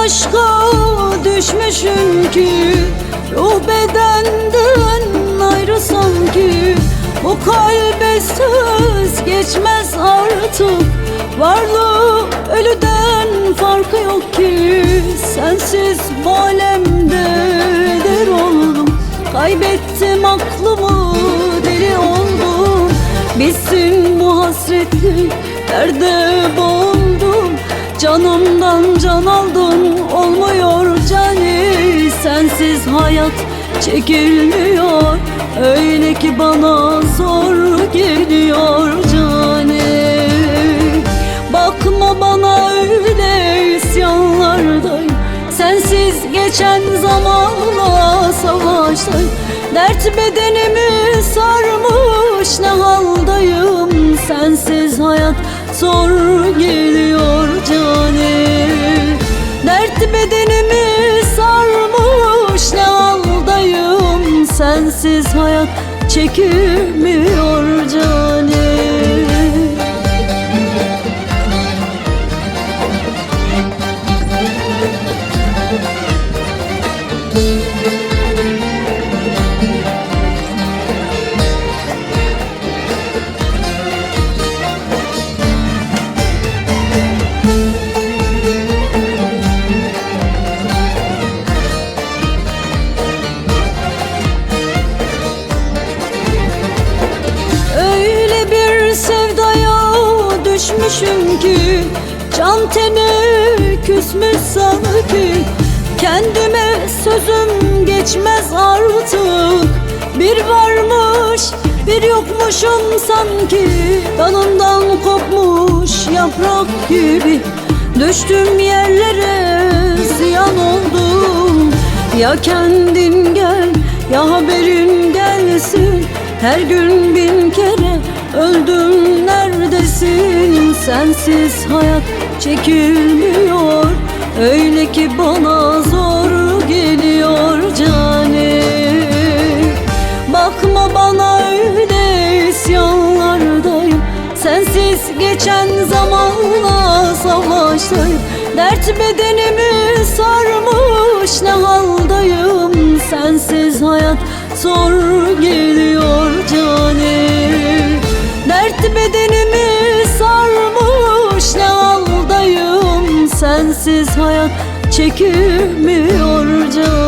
aşka düşmüşüm ki ruh bedenden ayrı sanki. Bu kalbe söz geçmez artık, varlığı ölüden farkı yok ki. Sensiz bu alemde der oldum, kaybettim aklımı, deli oldum. Bitsin bu hasretlik, derde boğuldum. Canımdan can aldın, olmuyor cani. Sensiz hayat çekilmiyor, öyle ki bana zor geliyor cani. Bakma bana öyle, isyanlardayım. Sensiz geçen zamanla savaştayım. Dert bedenimi sarmış, ne haldayım. Sensiz hayat zor geliyor cani. Dert bedenimi sarmış, ne haldayım. Sensiz hayat çekilmiyor cani. Düşmüşüm ki can tene küsmüş sanki. Kendime sözüm geçmez artık, bir varmış bir yokmuşum sanki. Dalından kopmuş yaprak gibi düştüm yerlere, ziyan oldum. Ya kendin gel ya haberin gelsin, her gün bin kere öldüm neredesin. Sensiz hayat çekilmiyor, öyle ki bana zor geliyor cani. Bakma bana öyle, isyanlardayım. Sensiz geçen zamanla savaştayım. Dert bedenimi sarmış, ne haldayım. Sensiz hayat zor geliyor cani. Dert bedenimi sarmış, ne haldayım. Sensiz hayat çekilmiyor can.